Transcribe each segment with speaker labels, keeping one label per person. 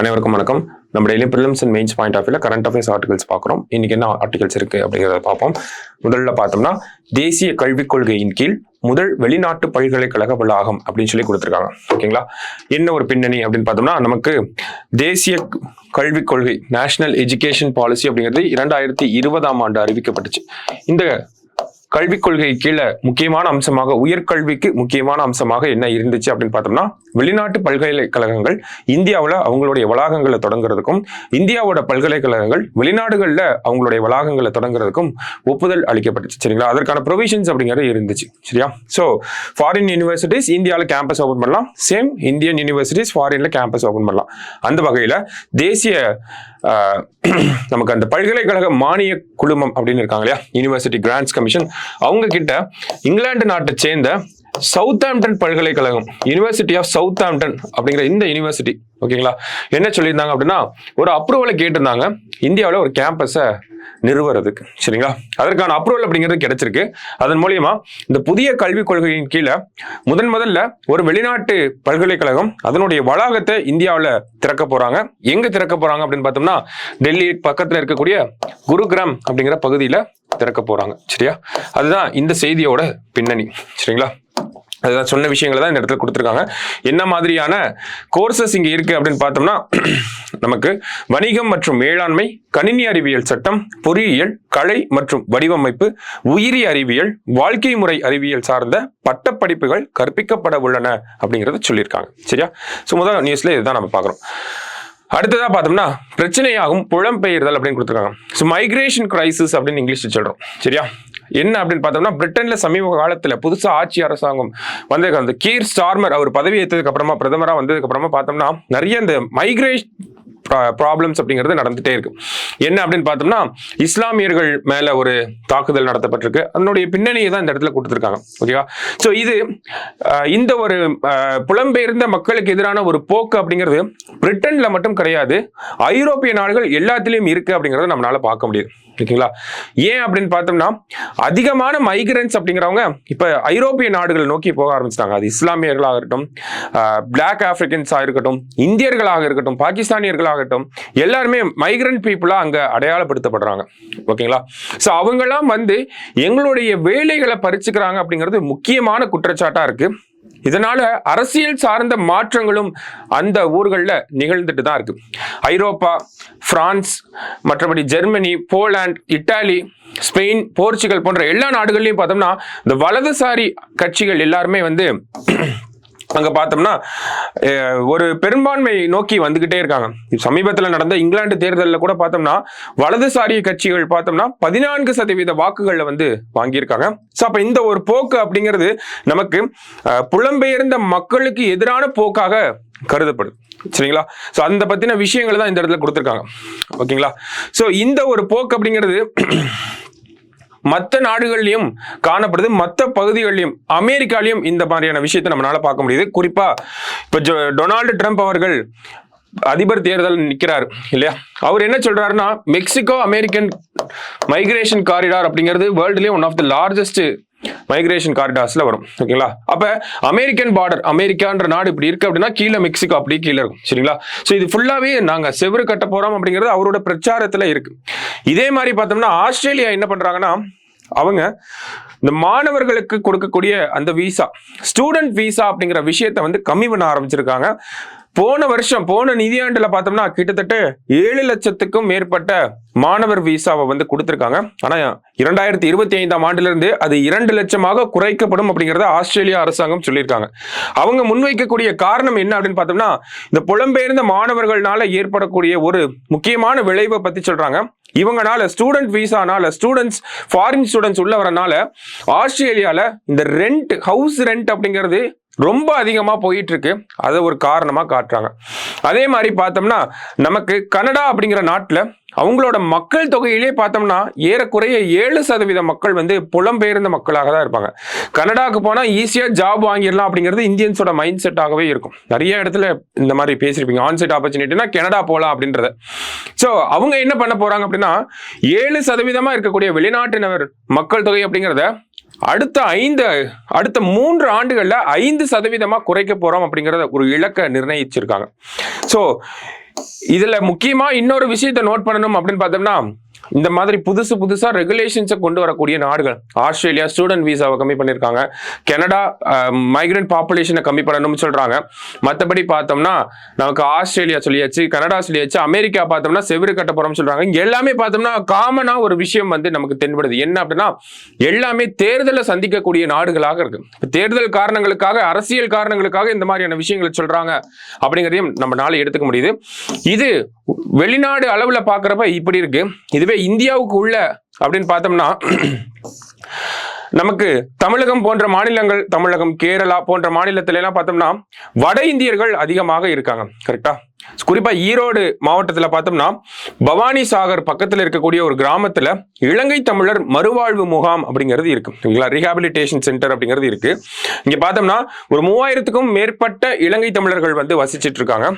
Speaker 1: அனைவருக்கும் வணக்கம். நம்ம daily prelims and mains point of வியூல கரண்ட் அஃபேர்ஸ் ஆர்டிகல்ஸ் பார்க்குறோம். இன்னைக்கு என்ன ஆர்டிகல்ஸ் இருக்கு அப்படிங்கிறத பார்ப்போம். முதல்ல பார்த்தோம்னா தேசிய கல்விக் கொள்கையின் கீழ் முதல் வெளிநாட்டு பல்கலைக்கழக வளாகம் அப்படின்னு சொல்லி கொடுத்துருக்காங்க. ஓகேங்களா, என்ன ஒரு பின்னணி அப்படின்னு பார்த்தோம்னா, நமக்கு தேசிய கல்விக் கொள்கை நேஷனல் எஜுகேஷன் பாலிசி அப்படிங்கிறது 2020 அறிவிக்கப்பட்டுச்சு. இந்த கல்விக் கொள்கை கீழே முக்கியமான அம்சமாக உயர்கல்விக்கு முக்கியமான அம்சமாக என்ன இருந்துச்சு அப்படின்னு பார்த்தோம்னா, வெளிநாட்டு பல்கலைக்கழகங்கள் இந்தியாவில் அவங்களுடைய வளாகங்களை தொடங்குறதுக்கும் இந்தியாவோட பல்கலைக்கழகங்கள் வெளிநாடுகளில் அவங்களுடைய வளாகங்களை தொடங்குறதுக்கும் ஒப்புதல் அளிக்கப்பட்டுச்சு. சரிங்களா, அதற்கான ப்ரொவிஷன்ஸ் அப்படிங்கிறது இருந்துச்சு. சரியா, ஸோ ஃபாரின் யூனிவர்சிட்டிஸ் இந்தியாவில் கேம்பஸ் ஓபன் பண்ணலாம், சேம் இந்தியன் யூனிவர்சிட்டிஸ் ஃபாரின்ல கேம்பஸ் ஓபன் பண்ணலாம். அந்த வகையில் தேசிய நமக்கு அந்த பல்கலைக்கழக மானிய குழுமம் அப்படின்னு இருக்காங்க இல்லையா, யூனிவர்சிட்டி கிராண்ட்ஸ் கமிஷன், அவங்க கிட்ட இங்கிலாந்து நாட்டை சேர்ந்த சவுத்தாம்ப்டன் பல்கலைக்கழகம், யூனிவர்சிட்டி ஆஃப் சவுத்தாம்ப்டன் அப்படிங்கிற இந்த யூனிவர்சிட்டி, ஓகேங்களா, என்ன சொல்லியிருந்தாங்க அப்படின்னா, ஒரு அப்ரூவலை கேட்டிருந்தாங்க இந்தியாவில் ஒரு கேம்பஸை நிறுவறதுக்கு. சரிங்களா, அதற்கான அப்ரூவல் அப்படிங்கிறது கிடைச்சிருக்கு. அதன் மூலியமா இந்த புதிய கல்விக் கொள்கையின் கீழே முதல்ல ஒரு வெளிநாட்டு பல்கலைக்கழகம் அதனுடைய வளாகத்தை இந்தியாவில் திறக்க போறாங்க. எங்க திறக்க போறாங்க அப்படின்னு பார்த்தோம்னா, டெல்லி பக்கத்தில் இருக்கக்கூடிய குருகிராம் அப்படிங்கிற பகுதியில் திறக்க போறாங்க. சரியா, அதுதான் இந்த செய்தியோட பின்னணி. சரிங்களா, அதுதான் சொன்ன விஷயங்களை தான் இந்த இடத்துல கொடுத்துருக்காங்க. என்ன மாதிரியான கோர்சஸ் இங்கே இருக்கு அப்படின்னு பார்த்தோம்னா, நமக்கு வணிகம் மற்றும் மேலாண்மை, கணினி அறிவியல் சட்டம், பொறியியல், கலை மற்றும் வடிவமைப்பு, உயிரி அறிவியல், வாழ்க்கை முறை அறிவியல் சார்ந்த பட்டப்படிப்புகள் கற்பிக்கப்பட உள்ளன அப்படிங்கிறத சொல்லியிருக்காங்க. சரியா, ஸோ முதல் நியூஸ்ல இதுதான் நம்ம பார்க்குறோம். அடுத்ததா பார்த்தோம்னா, பிரச்சனையாகும் புலம்பெயர்தல் அப்படின்னு கொடுத்துருக்காங்க. ஸோ மைக்ரேஷன் கிரைசிஸ் அப்படின்னு இங்கிலீஷ் சொல்றோம். சரியா, என்ன அப்படின்னு பார்த்தோம்னா, பிரிட்டன்ல சமீப காலத்துல புதுசா ஆட்சி அரசாங்கம் வந்து அந்த கீர் ஸ்டார்மர் அவர் பதவி ஏற்றதுக்கு அப்புறமா பிரதமரா வந்ததுக்கு அப்புறமா பார்த்தோம்னா, நிறைய இந்த மைக்ரேஷன் ப்ராப்ளம்ஸ் அப்படிங்கிறது நடந்துட்டே இருக்கு. என்ன அப்படின்னு பார்த்தோம்னா, இஸ்லாமியர்கள் மேல ஒரு தாக்குதல் நடத்தப்பட்டிருக்கு. அதனுடைய பின்னணியை தான் இந்த இடத்துல கொடுத்துருக்காங்க. ஓகேவா, ஸோ இது இந்த ஒரு புலம்பெயர்ந்த மக்களுக்கு எதிரான ஒரு போக்கு அப்படிங்கிறது பிரிட்டன்ல மட்டும் கிடையாது, ஐரோப்பிய நாடுகள் எல்லாத்திலையும் இருக்கு அப்படிங்கிறத நம்மளால பார்க்க முடியுது. ஓகேங்களா, ஏன் அப்படின்னு பார்த்தோம்னா, அதிகமான மைக்ரன்ஸ் அப்படிங்கிறவங்க இப்ப ஐரோப்பிய நாடுகள் நோக்கி போக ஆரம்பிச்சிட்டாங்க. அது இஸ்லாமியர்களாக இருக்கட்டும், பிளாக் ஆப்பிரிக்கன்ஸாக இருக்கட்டும், இந்தியர்களாக இருக்கட்டும், பாகிஸ்தானியர்களாகட்டும், எல்லாருமே மைக்ரண்ட் பீப்புளா அங்க அடையாளப்படுத்தப்படுறாங்க. ஓகேங்களா, ஸோ அவங்கெல்லாம் வந்து எங்களுடைய வேலைகளை பறிச்சுக்கிறாங்க அப்படிங்கிறது முக்கியமான குற்றச்சாட்டா இருக்கு. இதனால அரசியல் சார்ந்த மாற்றங்களும் அந்த ஊர்களில் நிகழ்ந்துட்டு தான் இருக்கு. ஐரோப்பா, பிரான்ஸ், மற்றபடி Germany, Poland, Italy, Spain, Portugal போன்ற எல்லா நாடுகள்லையும் பார்த்தோம்னா இந்த வலதுசாரி கட்சிகள் எல்லாருமே வந்து அங்க பார்த்தோம்னா ஒரு பெரும்பான்மை நோக்கி வந்துகிட்டே இருக்காங்க. சமீபத்தில் நடந்த இங்கிலாந்து தேர்தலில் கூட பார்த்தோம்னா வலதுசாரி கட்சிகள் பார்த்தோம்னா 14% வாக்குகள்ல வந்து வாங்கியிருக்காங்க. ஸோ அப்ப இந்த ஒரு போக்கு அப்படிங்கிறது நமக்கு புலம்பெயர்ந்த மக்களுக்கு எதிரான போக்காக கருதப்படுது. சரிங்களா, ஸோ அந்த பத்தின விஷயங்கள் தான் இந்த இடத்துல கொடுத்துருக்காங்க. ஓகேங்களா, ஸோ இந்த ஒரு போக்கு அப்படிங்கிறது மற்ற நாடுகள்லையும் காணப்படுது, மற்ற பகுதிகளிலும், அமெரிக்காலையும் இந்த மாதிரியான விஷயத்தை நம்மளால பார்க்க முடியுது. குறிப்பா இப்ப டொனால்டு ட்ரம்ப் அவர்கள் அதிபர் தேர்தல் நிற்கிறார் இல்லையா, அவர் என்ன சொல்றாருன்னா, மெக்சிகோ அமெரிக்கன் மைக்ரேஷன் காரிடார் அப்படிங்கிறது வேர்ல்டுலேயே one of the largest migration காரிடார்ஸ்ல வரும். ஓகேங்களா, அப்ப அமெரிக்கன் பார்டர், அமெரிக்கான்ற நாடு இப்படி இருக்கு அப்படின்னா கீழே மெக்சிகோ அப்படி கீழே இருக்கும். சரிங்களா, ஸோ இது ஃபுல்லாவே நாங்க செவரு கட்ட போறோம் அப்படிங்கிறது அவரோட பிரச்சாரத்துல இருக்கு. இதே மாதிரி பார்த்தோம்னா ஆஸ்திரேலியா என்ன பண்றாங்கன்னா, அவங்க இந்த மாணவர்களுக்கு கொடுக்கக்கூடிய அந்த விசா, ஸ்டூடெண்ட் விசா அப்படிங்கிற விஷயத்த வந்து கம்மி பண்ண ஆரம்பிச்சிருக்காங்க. போன நிதியாண்டுல பார்த்தோம்னா கிட்டத்தட்ட 7 லட்சத்துக்கும் மேற்பட்ட மாணவர் விசாவை வந்து கொடுத்திருக்காங்க. ஆனா 2025 இருந்து அது 2 லட்சமாக குறைக்கப்படும் அப்படிங்கறத ஆஸ்திரேலியா அரசாங்கம் சொல்லியிருக்காங்க. அவங்க முன்வைக்கக்கூடிய காரணம் என்ன அப்படின்னு பார்த்தோம்னா, இந்த புலம்பெயர்ந்த மாணவர்களால ஏற்படக்கூடிய ஒரு முக்கியமான விளைவை பத்தி சொல்றாங்க. இவங்கனால ஸ்டூடெண்ட் விசானால ஃபாரின் ஸ்டூடெண்ட்ஸ் உள்ள வரனால ஆஸ்திரேலியால இந்த ஹவுஸ் ரெண்ட் அப்படிங்கிறது ரொம்ப அதிகமா போயிட்டு இருக்கு. அதை ஒரு காரணமா காட்டுறாங்க. அதே மாதிரி பார்த்தோம்னா, நமக்கு கனடா அப்படிங்கிற நாட்டுல அவங்களோட மக்கள் தொகையிலே பார்த்தோம்னா ஏறக்குறைய 7% மக்கள் வந்து புலம்பெயர்ந்த மக்களாக தான் இருப்பாங்க. கனடாக்கு போனா ஈஸியா ஜாப் வாங்கிடலாம் அப்படிங்கிறது இந்தியன்ஸோட மைண்ட் செட்டாகவே இருக்கும். நிறைய இடத்துல இந்த மாதிரி பேசியிருப்பீங்க, ஆன்சைட் ஆப்பர்ச்சுனிட்டினா கனடா போகலாம் அப்படின்றத. ஸோ அவங்க என்ன பண்ண போறாங்க அப்படின்னா, 7% இருக்கக்கூடிய வெளிநாட்டினர் மக்கள் தொகை அப்படிங்கிறத அடுத்த 3 ஆண்டுகள்ல 5% குறைக்க போறோம் அப்படிங்கறத ஒரு இலக்க நிர்ணயிச்சிருக்காங்க. சோ இதுல முக்கியமா இன்னொரு விஷயத்தை நோட் பண்ணணும் அப்படின்னு பார்த்தோம்னா, இந்த மாதிரி புதுசா ரெகுலேஷன்ஸை கொண்டு வரக்கூடிய நாடுகள், ஆஸ்திரேலியா ஸ்டூடெண்ட் விசாவை கம்மி பண்ணியிருக்காங்க, கனடா மைக்ரண்ட் பாப்புலேஷனை கம்மி பண்ணணும்னு சொல்றாங்க. மற்றபடி பார்த்தோம்னா நமக்கு ஆஸ்திரேலியா சொல்லியாச்சு, கனடா சொல்லியாச்சு, அமெரிக்கா பார்த்தோம்னா செவிறு கட்ட போறோம்னு சொல்றாங்க. இங்க எல்லாமே பார்த்தோம்னா காமனா ஒரு விஷயம் வந்து நமக்கு தென்படுது. என்ன அப்படின்னா, எல்லாமே தேர்தலை சந்திக்கக்கூடிய நாடுகளாக இருக்கு. தேர்தல் காரணங்களுக்காக, அரசியல் காரணங்களுக்காக இந்த மாதிரியான விஷயங்களை சொல்றாங்க அப்படிங்கிறதையும் நம்மளால எடுத்துக்க முடியுது. இது வெளிநாடு அளவுல பாக்குறப்ப இப்படி இருக்கு. இதுவே இந்தியாவுக்கு உள்ள அப்படின்னு பார்த்தோம்னா, நமக்கு தமிழகம் போன்ற மாநிலங்கள், தமிழகம் கேரளா போன்ற மாநிலத்துல எல்லாம் பார்த்தோம்னா வட இந்தியர்கள் அதிகமாக இருக்காங்க. கரெக்டா? குறிப்பா ஈரோடு மாவட்டத்துல பார்த்தோம்னா பவானி சாகர் பக்கத்துல இருக்கக்கூடிய ஒரு கிராமத்துல இலங்கை தமிழர் மறுவாழ்வு முகாம் அப்படிங்கிறது இருக்கு. ரீஹாபிலிட்டேஷன் சென்டர் அப்படிங்கிறது இருக்கு. இங்க பார்த்தோம்னா ஒரு 3000க்கும் மேற்பட்ட இலங்கை தமிழர்கள் வந்து வசிச்சிட்டு இருக்காங்க.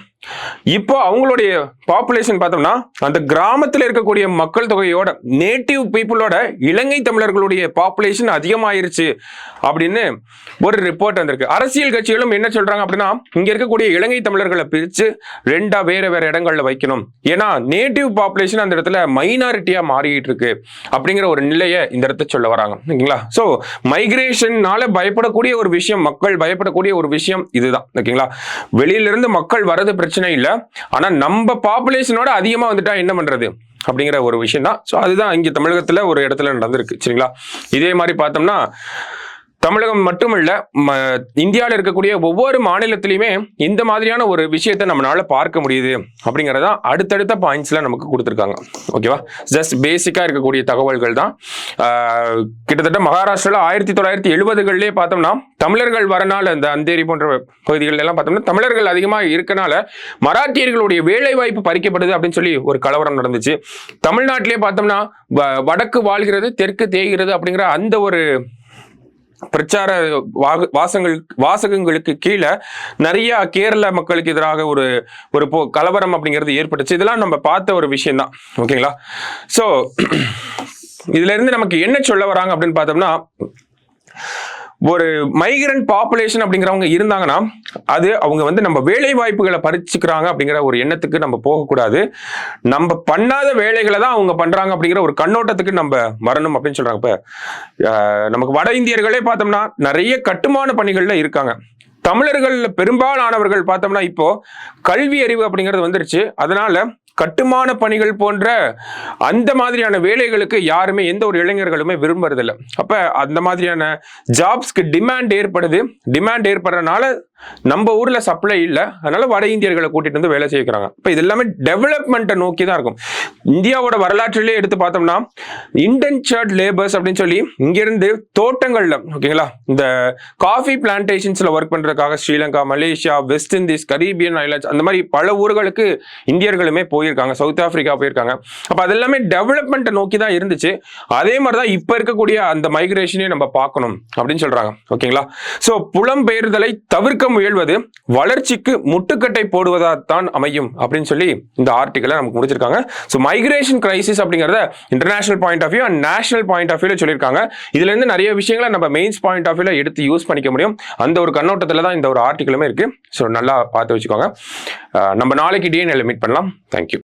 Speaker 1: இப்போ அவங்களுடைய பாப்புலேஷன் பார்த்தோம்னா அந்த கிராமத்துல இருக்கக்கூடிய மக்கள் தொகையோட, நேட்டிவ் பீப்புளோட இலங்கை தமிழர்களுடைய பாப்புலேஷன் அதிகமாயிருச்சு அப்படின்னு ஒரு ரிப்போர்ட் வந்திருக்கு. அரசியல் கட்சிகளும் என்ன சொல்றாங்க அப்படின்னா, இங்க இருக்கக்கூடிய இலங்கை தமிழர்களை பிரிச்சு 2 வேற இடங்கள்ல வைக்கணும். ஏன்னா நேட்டிவ் பாப்புலேஷன் அந்த இடத்துல மைனாரிட்டியா மாறிட்டு இருக்கு அப்படிங்கிற ஒரு நிலையை இந்த இடத்துல சொல்ல வராங்க. ஓகேங்களா? சோ மைக்ரேஷன்னால பயப்படக்கூடிய ஒரு விஷயம், மக்கள் பயப்படக்கூடிய ஒரு விஷயம் இதுதான். ஓகேங்களா? வெளியில இருந்து மக்கள் வரது பிரச்சனை இல்லை, ஆனா நம்ம பாப்புலேஷனோட அதிகமா வந்துட்டா என்ன பண்றது அப்படிங்கிற ஒரு விஷயம் தான். ஸோ அதுதான் இங்க தமிழகத்துல ஒரு இடத்துல நடந்திருக்கு. சரிங்களா? இதே மாதிரி பார்த்தோம்னா தமிழகம் மட்டுமல்ல, இந்தியாவில் இருக்கக்கூடிய ஒவ்வொரு மாநிலத்திலையுமே இந்த மாதிரியான ஒரு விஷயத்தை நம்மளால பார்க்க முடியுது அப்படிங்கறத அடுத்தடுத்த பாயிண்ட்ஸ்ல நமக்கு கொடுத்துருக்காங்க. ஓகேவா? ஜஸ்ட் பேசிக்கா இருக்கக்கூடிய தகவல்கள் தான். கிட்டத்தட்ட மகாராஷ்டிரால 1970களிலே பார்த்தோம்னா தமிழர்கள் வரனால, இந்த அந்தேரி போன்ற பகுதிகள் எல்லாம் பார்த்தோம்னா தமிழர்கள் அதிகமாக இருக்கனால மராட்டியர்களுடைய வேலை வாய்ப்பு பறிக்கப்படுது அப்படின்னு சொல்லி ஒரு கலவரம் நடந்துச்சு. தமிழ்நாட்டிலே பார்த்தோம்னா வடக்கு வாழ்கிறது தெற்கு தேய்கிறது அப்படிங்கிற அந்த ஒரு பிரச்சார வாசகங்களுக்கு கீழே நிறைய கேரள மக்களுக்கு எதிராக ஒரு கலவரம் அப்படிங்கிறது ஏற்பட்டுச்சு. இதெல்லாம் நம்ம பார்த்த ஒரு விஷயம் தான். ஓகேங்களா? சோ இதுல இருந்து நமக்கு என்ன சொல்ல வராங்க அப்படின்னு பார்த்தோம்னா, ஒரு மைக்ரண்ட் பாப்புலேஷன் அப்படிங்கிறவங்க இருந்தாங்கன்னா அது அவங்க வந்து நம்ம வேலை வாய்ப்புகளை பறிச்சுக்கிறாங்க அப்படிங்கிற ஒரு எண்ணத்துக்கு நம்ம போகக்கூடாது. நம்ம பண்ணாத வேலைகளை தான் அவங்க பண்றாங்க அப்படிங்கிற ஒரு கண்ணோட்டத்துக்கு நம்ம வரணும் அப்படின்னு சொல்றாங்க. இப்ப நமக்கு வட இந்தியர்களே பார்த்தோம்னா நிறைய கட்டுமான பணிகள்ல இருக்காங்க. தமிழர்கள் பெரும்பாலானவர்கள் பார்த்தோம்னா இப்போ கல்வி அறிவு அப்படிங்கிறது வந்துருச்சு. அதனால கட்டுமான பணிகள் போன்ற அந்த மாதிரியான வேலைகளுக்கு யாருமே, எந்த ஒரு இளைஞர்களுமே விரும்புறதில்லை. அப்ப அந்த மாதிரியான ஜாப்ஸ்க்கு டிமாண்ட் ஏற்படுது. டிமாண்ட் ஏற்படுறதுனால நம்ம ஊர்ல சப்ளை இல்லை, அதனால வட இந்தியர்களை கூட்டிட்டு வந்து வேலை செய்யறாங்க. இப்ப இது எல்லாமே டெவலப்மெண்ட்டை நோக்கி தான் இருக்கும். இந்தியாவோட வரலாற்றிலே எடுத்து பார்த்தோம்னா இன்டென்சர்ட் லேபர்ஸ் அப்படின்னு சொல்லி இங்கிருந்து தோட்டங்கள்ல, ஓகேங்களா, இந்த காஃபி பிளான்டேஷன்ஸ்ல ஒர்க் பண்றதுக்காக Sri Lanka, Malaysia, west Indies, Caribbean islands அந்த மாதிரி பல ஊர்களுக்கு இந்தியர்களுமே போயிருக்காங்க. சவுத் ஆப்பிரிக்கா போயிருக்காங்க. அப்ப அது எல்லாமே டெவலப்மெண்ட்டை நோக்கி தான் இருந்துச்சு. அதே மாதிரிதான் இப்ப இருக்கக்கூடிய அந்த மைக்ரேஷனே நம்ம பார்க்கணும் அப்படின்னு சொல்றாங்க. ஓகேங்களா? சோ புலம்பெயர்தலை தவிர்க்க முயல்வது வளர்ச்சிக்கு முட்டுக்கட்டை போடுவதாத்தான் அமையும் அப்படின்னு சொல்லி இந்த ஆர்டிகலை நமக்கு முடிச்சிருக்காங்க. சோ மைக்ரேஷன் கிரைசிஸ் அப்படிங்கறத international point of view and national point of வியூல சொல்லியிருக்காங்க. இதுல இருந்து நிறைய விஷயங்களை நம்ம மெயின்ஸ் பாயிண்ட் ஆஃப் வியூல எடுத்து யூஸ் பண்ணிக்க முடியும். அந்த ஒரு கண்ணோட்டத்துல தான் இந்த ஒரு ஆர்டிகலுமே இருக்கு. சோ நல்லா பார்த்து வச்சுக்கோங்க. நம்ம நாளைக்கு டிஎன்ஏல மீட் பண்ணலாம். தேங்க்யூ.